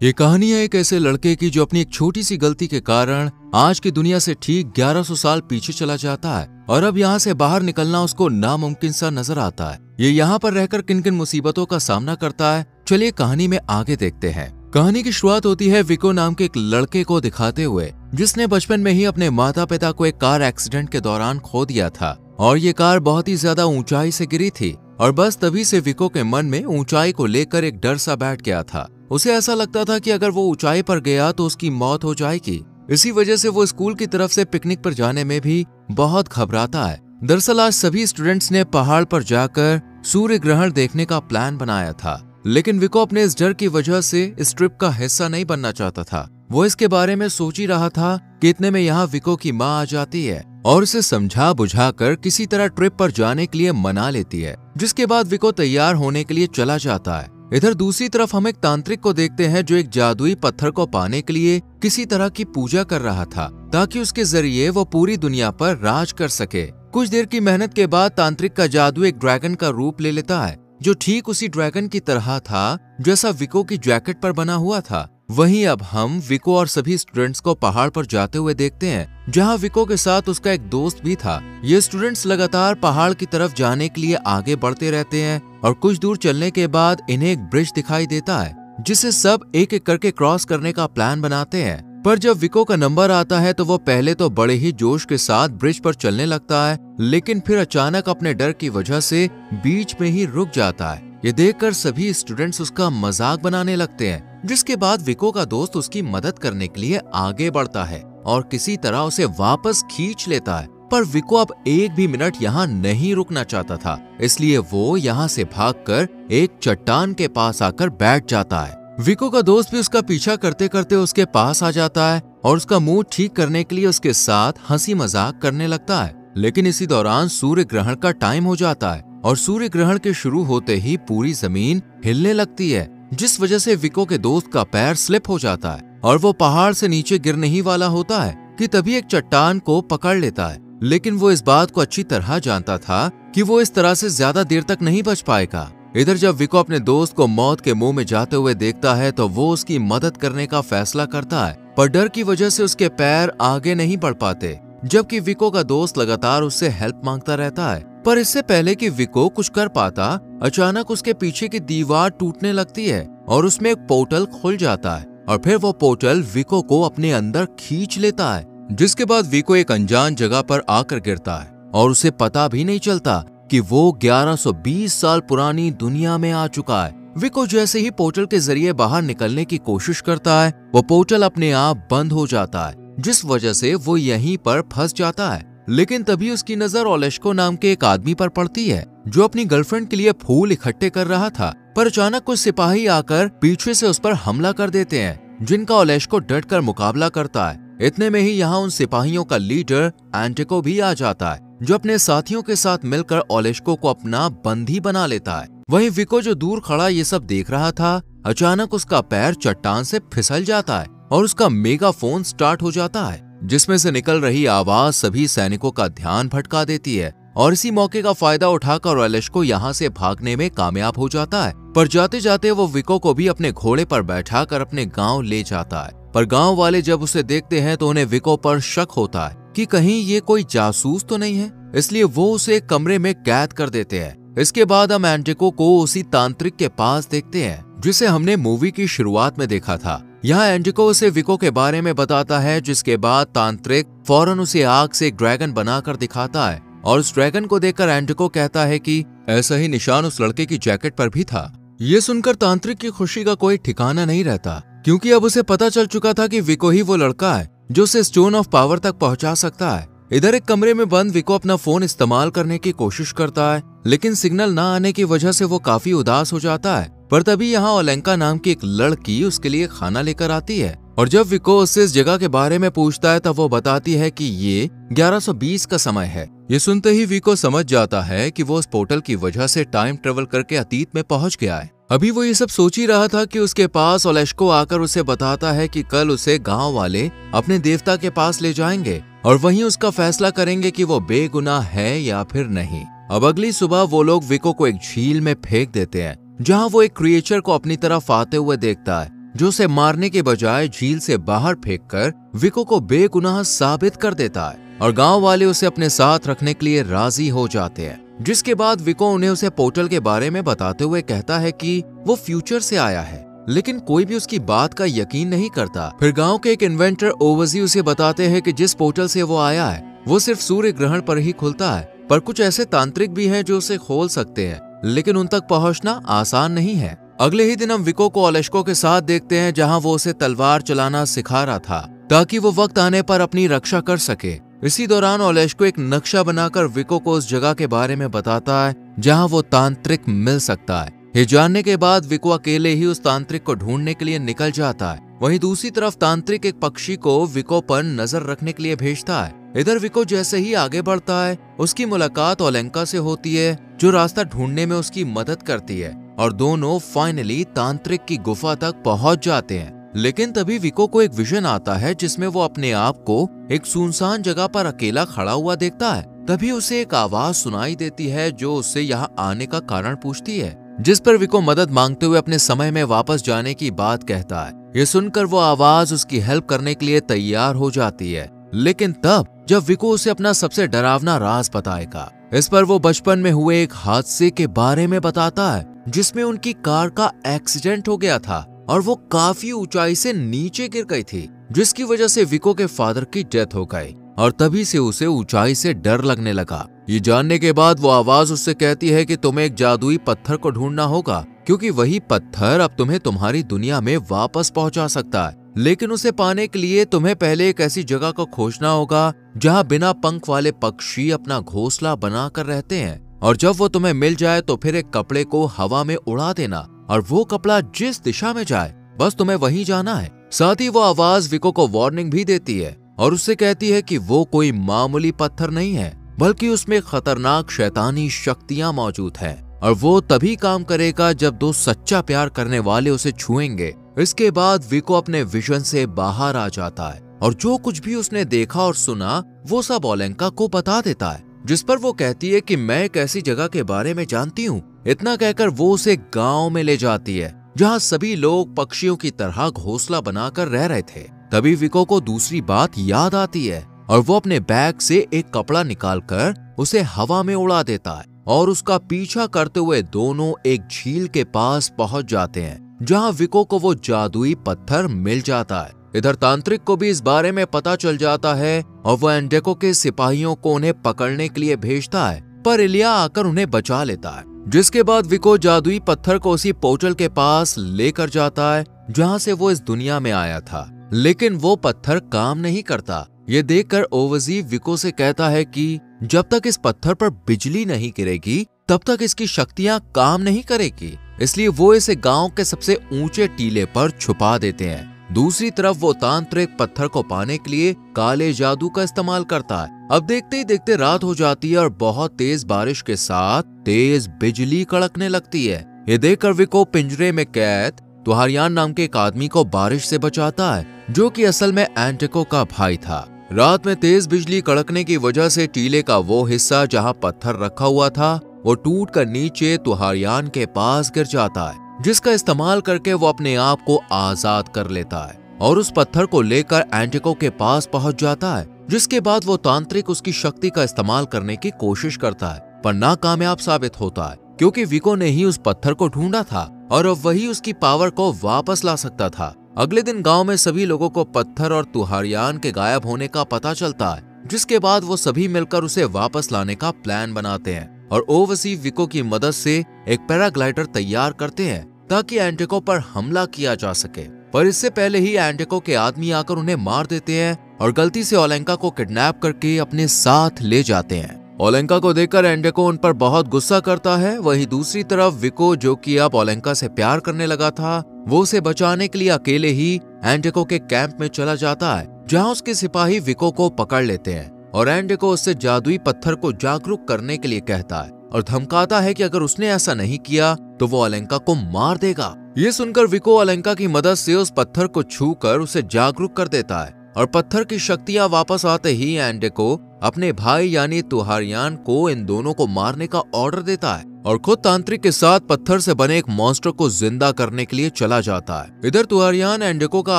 ये कहानी है एक ऐसे लड़के की जो अपनी एक छोटी सी गलती के कारण आज की दुनिया से ठीक 1100 साल पीछे चला जाता है और अब यहाँ से बाहर निकलना उसको नामुमकिन सा नजर आता है। ये यहाँ पर रहकर किन किन मुसीबतों का सामना करता है, चलिए कहानी में आगे देखते हैं। कहानी की शुरुआत होती है विको नाम के एक लड़के को दिखाते हुए, जिसने बचपन में ही अपने माता पिता को एक कार एक्सीडेंट के दौरान खो दिया था और ये कार बहुत ही ज्यादा ऊंचाई से गिरी थी और बस तभी से विको के मन में ऊंचाई को लेकर एक डर सा बैठ गया था। उसे ऐसा लगता था कि अगर वो ऊंचाई पर गया तो उसकी मौत हो जाएगी। इसी वजह से वो स्कूल की तरफ से पिकनिक पर जाने में भी बहुत घबराता है। दरअसल आज सभी स्टूडेंट्स ने पहाड़ पर जाकर सूर्य ग्रहण देखने का प्लान बनाया था, लेकिन विको अपने इस डर की वजह से इस ट्रिप का हिस्सा नहीं बनना चाहता था। वो इसके बारे में सोच ही रहा था कि इतने में यहाँ विको की माँ आ जाती है और उसे समझा बुझाकर किसी तरह ट्रिप पर जाने के लिए मना लेती है, जिसके बाद विको तैयार होने के लिए चला जाता है। इधर दूसरी तरफ हम एक तांत्रिक को देखते हैं जो एक जादुई पत्थर को पाने के लिए किसी तरह की पूजा कर रहा था ताकि उसके जरिए वो पूरी दुनिया पर राज कर सके। कुछ देर की मेहनत के बाद तांत्रिक का जादू एक ड्रैगन का रूप ले लेता है जो ठीक उसी ड्रैगन की तरह था जैसा विको की जैकेट पर बना हुआ था। वहीं अब हम विको और सभी स्टूडेंट्स को पहाड़ पर जाते हुए देखते हैं जहां विको के साथ उसका एक दोस्त भी था। ये स्टूडेंट्स लगातार पहाड़ की तरफ जाने के लिए आगे बढ़ते रहते हैं और कुछ दूर चलने के बाद इन्हें एक ब्रिज दिखाई देता है जिसे सब एक एक करके क्रॉस करने का प्लान बनाते हैं। पर जब विको का नंबर आता है तो वो पहले तो बड़े ही जोश के साथ ब्रिज पर चलने लगता है, लेकिन फिर अचानक अपने डर की वजह से बीच में ही रुक जाता है। ये देखकर सभी स्टूडेंट्स उसका मजाक बनाने लगते हैं, जिसके बाद विको का दोस्त उसकी मदद करने के लिए आगे बढ़ता है और किसी तरह उसे वापस खींच लेता है। पर विको अब एक भी मिनट यहाँ नहीं रुकना चाहता था, इसलिए वो यहाँ से भागकर एक चट्टान के पास आकर बैठ जाता है। विको का दोस्त भी उसका पीछा करते करते उसके पास आ जाता है और उसका मूड ठीक करने के लिए उसके साथ हंसी मजाक करने लगता है। लेकिन इसी दौरान सूर्य ग्रहण का टाइम हो जाता है और सूर्य ग्रहण के शुरू होते ही पूरी जमीन हिलने लगती है, जिस वजह से विको के दोस्त का पैर स्लिप हो जाता है और वो पहाड़ से नीचे गिरने ही वाला होता है कि तभी एक चट्टान को पकड़ लेता है। लेकिन वो इस बात को अच्छी तरह जानता था कि वो इस तरह से ज्यादा देर तक नहीं बच पाएगा। इधर जब विको अपने दोस्त को मौत के मुंह में जाते हुए देखता है तो वो उसकी मदद करने का फैसला करता है, पर डर की वजह से उसके पैर आगे नहीं बढ़ पाते, जबकि विको का दोस्त लगातार उससे हेल्प मांगता रहता है। पर इससे पहले कि विको कुछ कर पाता, अचानक उसके पीछे की दीवार टूटने लगती है और उसमें एक पोर्टल खुल जाता है और फिर वो पोर्टल विको को अपने अंदर खींच लेता है, जिसके बाद विको एक अनजान जगह पर आकर गिरता है और उसे पता भी नहीं चलता कि वो 1120 साल पुरानी दुनिया में आ चुका है। विको जैसे ही पोर्टल के जरिए बाहर निकलने की कोशिश करता है, वो पोर्टल अपने आप बंद हो जाता है, जिस वजह से वो यहीं पर फंस जाता है। लेकिन तभी उसकी नजर ओलेश्को नाम के एक आदमी पर पड़ती है जो अपनी गर्लफ्रेंड के लिए फूल इकट्ठे कर रहा था। पर अचानक कुछ सिपाही आकर पीछे से उस पर हमला कर देते हैं, जिनका ओलेश्को डटकर मुकाबला करता है। इतने में ही यहाँ उन सिपाहियों का लीडर एंटिको भी आ जाता है, जो अपने साथियों के साथ मिलकर ओलेश्को को अपना बंदी बना लेता है। वहीं विको जो दूर खड़ा ये सब देख रहा था, अचानक उसका पैर चट्टान से फिसल जाता है और उसका मेगाफोन स्टार्ट हो जाता है, जिसमें से निकल रही आवाज सभी सैनिकों का ध्यान भटका देती है और इसी मौके का फायदा उठाकर ओलेश्को यहाँ से भागने में कामयाब हो जाता है। पर जाते जाते वो विको को भी अपने घोड़े पर बैठाकर अपने गांव ले जाता है। पर गांव वाले जब उसे देखते हैं तो उन्हें विको पर शक होता है कि कहीं ये कोई जासूस तो नहीं है, इसलिए वो उसे एक कमरे में कैद कर देते हैं। इसके बाद हम एंटिको को उसी तांत्रिक के पास देखते हैं जिसे हमने मूवी की शुरुआत में देखा था। यहाँ एंटिको उसे विको के बारे में बताता है, जिसके बाद तांत्रिक फौरन उसे आग से एक ड्रैगन बनाकर दिखाता है और उस ड्रैगन को देखकर एंटिको कहता है कि ऐसा ही निशान उस लड़के की जैकेट पर भी था। ये सुनकर तांत्रिक की खुशी का कोई ठिकाना नहीं रहता, क्योंकि अब उसे पता चल चुका था कि विको ही वो लड़का है जो उसे स्टोन ऑफ पावर तक पहुंचा सकता है। इधर एक कमरे में बंद विको अपना फोन इस्तेमाल करने की कोशिश करता है, लेकिन सिग्नल ना आने की वजह से वो काफी उदास हो जाता है। पर तभी यहाँ ओलेंका नाम की एक लड़की उसके लिए खाना लेकर आती है और जब विको उससे इस जगह के बारे में पूछता है तब वो बताती है कि ये 1120 का समय है। ये सुनते ही विको समझ जाता है कि वो उस पोर्टल की वजह से टाइम ट्रेवल करके अतीत में पहुंच गया है। अभी वो ये सब सोच ही रहा था कि उसके पास ओलेश्को आकर उसे बताता है कि कल उसे गांव वाले अपने देवता के पास ले जाएंगे और वहीं उसका फैसला करेंगे कि वो बेगुनाह है या फिर नहीं। अब अगली सुबह वो लोग विको को एक झील में फेंक देते हैं, जहां वो एक क्रिएचर को अपनी तरफ आते हुए देखता है जो उसे मारने के बजाय झील से बाहर फेंककर विको को बेगुनाह साबित कर देता है और गांव वाले उसे अपने साथ रखने के लिए राजी हो जाते हैं। जिसके बाद विको उन्हें उसे पोर्टल के बारे में बताते हुए कहता है कि वो फ्यूचर से आया है, लेकिन कोई भी उसकी बात का यकीन नहीं करता। फिर गांव के एक इन्वेंटर ओवजी उसे बताते हैं कि जिस पोर्टल से वो आया है वो सिर्फ सूर्य ग्रहण पर ही खुलता है, पर कुछ ऐसे तांत्रिक भी हैं जो उसे खोल सकते हैं, लेकिन उन तक पहुंचना आसान नहीं है। अगले ही दिन हम विको को ओलेश्को के साथ देखते हैं, जहां वो उसे तलवार चलाना सिखा रहा था ताकि वो वक्त आने पर अपनी रक्षा कर सके। इसी दौरान ओलेश्को एक नक्शा बनाकर विको को उस जगह के बारे में बताता है जहां वो तांत्रिक मिल सकता है। ये जानने के बाद विको अकेले ही उस तांत्रिक को ढूंढने के लिए निकल जाता है। वहीं दूसरी तरफ तांत्रिक एक पक्षी को विको पर नजर रखने के लिए भेजता है। इधर विको जैसे ही आगे बढ़ता है उसकी मुलाकात ओलेंका से होती है, जो रास्ता ढूंढने में उसकी मदद करती है और दोनों फाइनली तांत्रिक की गुफा तक पहुंच जाते हैं। लेकिन तभी विको को एक विजन आता है जिसमें वो अपने आप को एक सुनसान जगह पर अकेला खड़ा हुआ देखता है। तभी उसे एक आवाज सुनाई देती है जो उससे यहाँ आने का कारण पूछती है, जिस पर विको मदद मांगते हुए अपने समय में वापस जाने की बात कहता है। ये सुनकर वो आवाज उसकी हेल्प करने के लिए तैयार हो जाती है, लेकिन तब जब विको उसे अपना सबसे डरावना राज बताएगा। इस पर वो बचपन में हुए एक हादसे के बारे में बताता है जिसमें उनकी कार का एक्सीडेंट हो गया था और वो काफी ऊंचाई से नीचे गिर गई थी, जिसकी वजह से विको के फादर की डेथ हो गई और तभी से उसे ऊंचाई से डर लगने लगा। ये जानने के बाद वो आवाज उससे कहती है कि तुम्हें एक जादुई पत्थर को ढूंढना होगा, क्योंकि वही पत्थर अब तुम्हें तुम्हारी दुनिया में वापस पहुंचा सकता है। लेकिन उसे पाने के लिए तुम्हें पहले एक ऐसी जगह को खोजना होगा जहां बिना पंख वाले पक्षी अपना घोंसला बनाकर रहते हैं, और जब वो तुम्हें मिल जाए तो फिर एक कपड़े को हवा में उड़ा देना और वो कपड़ा जिस दिशा में जाए बस तुम्हें वहीं जाना है। साथ ही वो आवाज विको को वार्निंग भी देती है और उससे कहती है कि वो कोई मामूली पत्थर नहीं है, बल्कि उसमें खतरनाक शैतानी शक्तियां मौजूद है और वो तभी काम करेगा जब दो सच्चा प्यार करने वाले उसे छुएंगे। इसके बाद विको अपने विजन से बाहर आ जाता है और जो कुछ भी उसने देखा और सुना वो सब ओलेंका को बता देता है, जिस पर वो कहती है कि मैं एक ऐसी जगह के बारे में जानती हूँ। इतना कहकर वो उसे गांव में ले जाती है जहाँ सभी लोग पक्षियों की तरह घोंसला बनाकर रह रहे थे। तभी विको को दूसरी बात याद आती है और वो अपने बैग से एक कपड़ा निकालकर उसे हवा में उड़ा देता है और उसका पीछा करते हुए दोनों एक झील के पास पहुंच जाते हैं जहां विको को वो जादुई पत्थर मिल जाता है। इधर तांत्रिक को भी इस बारे में पता चल जाता है और वो एंडेको के सिपाहियों को उन्हें पकड़ने के लिए भेजता है, पर इलिया आकर उन्हें बचा लेता है। जिसके बाद विको जादुई पत्थर को उसी पोर्टल के पास लेकर जाता है जहां से वो इस दुनिया में आया था, लेकिन वो पत्थर काम नहीं करता। ये देखकर ओवजी विको से कहता है कि जब तक इस पत्थर पर बिजली नहीं गिरेगी तब तक इसकी शक्तियां काम नहीं करेगी, इसलिए वो इसे गांव के सबसे ऊंचे टीले पर छुपा देते हैं। दूसरी तरफ वो तांत्रिक पत्थर को पाने के लिए काले जादू का इस्तेमाल करता है। अब देखते ही देखते रात हो जाती है और बहुत तेज बारिश के साथ तेज बिजली कड़कने लगती है। ये देखकर विको पिंजरे में कैद तुहारियान नाम के एक आदमी को बारिश से बचाता है, जो कि असल में एंटेको का भाई था। रात में तेज बिजली कड़कने की वजह से टीले का वो हिस्सा जहां पत्थर रखा हुआ था वो टूट कर नीचे तुहारियान के पास गिर जाता है, जिसका इस्तेमाल करके वो अपने आप को आजाद कर लेता है और उस पत्थर को लेकर एंटेको के पास पहुंच जाता है। जिसके बाद वो तांत्रिक उसकी शक्ति का इस्तेमाल करने की कोशिश करता है, पर नाकामयाब साबित होता है, क्योंकि विको ने ही उस पत्थर को ढूंढा था और अब वही उसकी पावर को वापस ला सकता था। अगले दिन गांव में सभी लोगों को पत्थर और तुहारियान के गायब होने का पता चलता है, जिसके बाद वो सभी मिलकर उसे वापस लाने का प्लान बनाते हैं और ओवसी विको की मदद से एक पैराग्लाइडर तैयार करते हैं ताकि एंटेको पर हमला किया जा सके। पर इससे पहले ही एंटेको के आदमी आकर उन्हें मार देते हैं और गलती से ओलेंका को किडनैप करके अपने साथ ले जाते हैं। ओलेंका को देखकर एंटेको उन पर बहुत गुस्सा करता है। वहीं दूसरी तरफ विको, जो कि अब ओलेंका से प्यार करने लगा था, वो उसे बचाने के लिए अकेले ही एंटेको के कैंप में चला जाता है, जहां उसके सिपाही विको को पकड़ लेते हैं और एंटेको उससे जादुई पत्थर को जागरूक करने के लिए कहता है और धमकाता है कि अगर उसने ऐसा नहीं किया तो वो ओलेंका को मार देगा। ये सुनकर विको ओलेंका की मदद से उस पत्थर को छूकर उसे जागरूक कर देता है और पत्थर की शक्तियां वापस आते ही एंटेको अपने भाई यानी तुहारियान को इन दोनों को मारने का ऑर्डर देता है। और खुद तांत्रिक के साथ पत्थर से बने एक मॉन्स्टर को जिंदा करने के लिए चला जाता है। इधर तुआरियान एंडिको का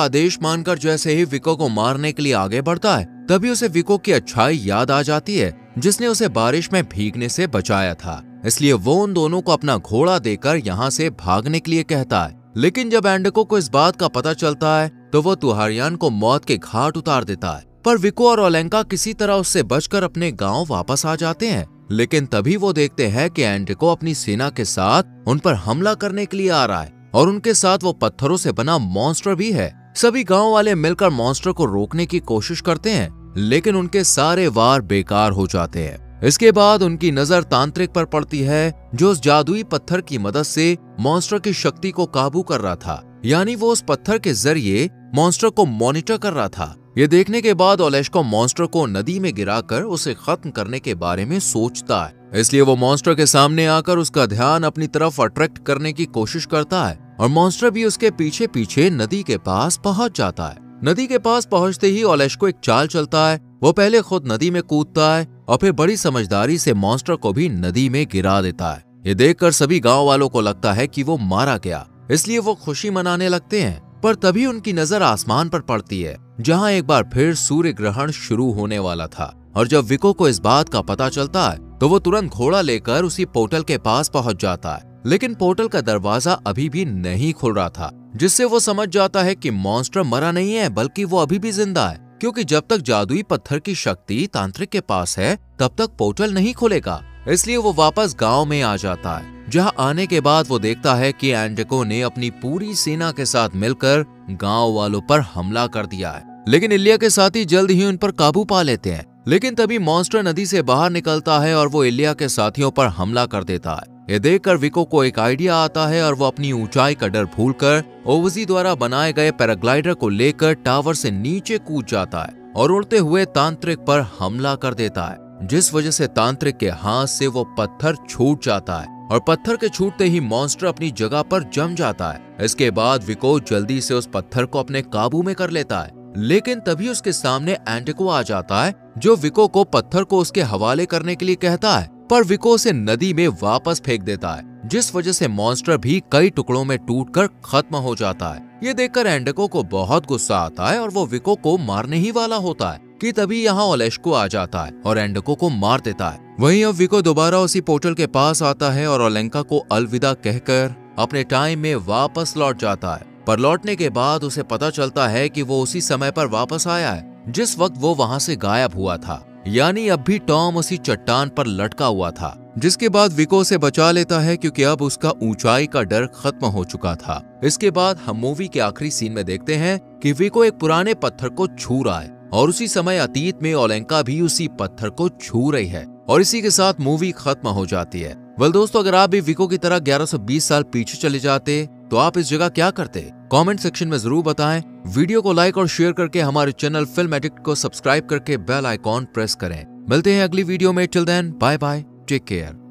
आदेश मानकर जैसे ही विको को मारने के लिए आगे बढ़ता है, तभी उसे विको की अच्छाई याद आ जाती है जिसने उसे बारिश में भीगने से बचाया था। इसलिए वो उन दोनों को अपना घोड़ा देकर यहाँ से भागने के लिए कहता है। लेकिन जब एंडिको को इस बात का पता चलता है तो वो तुआरियान को मौत के घाट उतार देता है। पर विको और ओलेंका किसी तरह उससे बचकर अपने गांव वापस आ जाते हैं। लेकिन तभी वो देखते हैं कि एंडिको अपनी सेना के साथ उन पर हमला करने के लिए आ रहा है और उनके साथ वो पत्थरों से बना मॉन्स्टर भी है। सभी गांव वाले मिलकर मॉन्स्टर को रोकने की कोशिश करते हैं, लेकिन उनके सारे वार बेकार हो जाते हैं। इसके बाद उनकी नजर तांत्रिक पर पड़ती है जो उस जादुई पत्थर की मदद से मॉन्स्टर की शक्ति को काबू कर रहा था। यानी वो उस पत्थर के जरिए मॉन्स्टर को मॉनिटर कर रहा था। ये देखने के बाद ओलेश्को मॉन्स्टर को नदी में गिराकर उसे खत्म करने के बारे में सोचता है। इसलिए वो मॉन्स्टर के सामने आकर उसका ध्यान अपनी तरफ अट्रैक्ट करने की कोशिश करता है और मॉन्स्टर भी उसके पीछे पीछे नदी के पास पहुंच जाता है। नदी के पास पहुंचते ही ओलेश्को एक चाल चलता है। वो पहले खुद नदी में कूदता है और फिर बड़ी समझदारी से मॉन्स्टर को भी नदी में गिरा देता है। ये देखकर सभी गांव वालों को लगता है कि वो मारा गया, इसलिए वो खुशी मनाने लगते हैं। पर तभी उनकी नजर आसमान पर पड़ती है जहां एक बार फिर सूर्य ग्रहण शुरू होने वाला था। और जब विको को इस बात का पता चलता है तो वो तुरंत घोड़ा लेकर उसी पोर्टल के पास पहुंच जाता है। लेकिन पोर्टल का दरवाजा अभी भी नहीं खुल रहा था, जिससे वो समझ जाता है कि मॉन्स्टर मरा नहीं है बल्कि वो अभी भी जिंदा है, क्योंकि जब तक जादुई पत्थर की शक्ति तांत्रिक के पास है तब तक पोर्टल नहीं खुलेगा। इसलिए वो वापस गांव में आ जाता है, जहां आने के बाद वो देखता है कि एंडिको ने अपनी पूरी सेना के साथ मिलकर गांव वालों पर हमला कर दिया है। लेकिन इलिया के साथी जल्द ही उन पर काबू पा लेते हैं। लेकिन तभी मॉन्स्टर नदी से बाहर निकलता है और वो इलिया के साथियों पर हमला कर देता है। ये देखकर विको को एक आइडिया आता है और वो अपनी ऊंचाई का डर भूलकर ओवजी द्वारा बनाए गए पैराग्लाइडर को लेकर टावर से नीचे कूद जाता है और उड़ते हुए तांत्रिक पर हमला कर देता है, जिस वजह से तांत्रिक के हाथ से वो पत्थर छूट जाता है और पत्थर के छूटते ही मॉन्स्टर अपनी जगह पर जम जाता है। इसके बाद विको जल्दी से उस पत्थर को अपने काबू में कर लेता है। लेकिन तभी उसके सामने एंडिको आ जाता है जो विको को पत्थर को उसके हवाले करने के लिए कहता है, पर विको उसे नदी में वापस फेंक देता है, जिस वजह से मॉन्स्टर भी कई टुकड़ों में टूटकर खत्म हो जाता है। ये देखकर एंडिको को बहुत गुस्सा आता है और वो विको को मारने ही वाला होता है कि तभी यहाँ ओलेश्को आ जाता है और एंडिको को मार देता है। वहीं अब विको दोबारा उसी पोर्टल के पास आता है और ओलेंका को अलविदा कहकर अपने टाइम में वापस लौट जाता है। पर लौटने के बाद उसे पता चलता है कि वो उसी समय पर वापस आया है जिस वक्त वो वहां से गायब हुआ था। यानी अब भी टॉम उसी चट्टान पर लटका हुआ था, जिसके बाद विको उसे बचा लेता है क्योंकि अब उसका ऊंचाई का डर खत्म हो चुका था। इसके बाद हम मूवी के आखिरी सीन में देखते हैं कि विको एक पुराने पत्थर को छू रहा है और उसी समय अतीत में ओलेंका भी उसी पत्थर को छू रही है और इसी के साथ मूवी खत्म हो जाती है। वेल दोस्तों, अगर आप भी विको की तरह 1120 साल पीछे चले जाते तो आप इस जगह क्या करते? कमेंट सेक्शन में जरूर बताएं। वीडियो को लाइक और शेयर करके हमारे चैनल फिल्म एडिक्ट को सब्सक्राइब करके बेल आइकॉन प्रेस करें। मिलते हैं अगली वीडियो में। Till then bye bye, take care.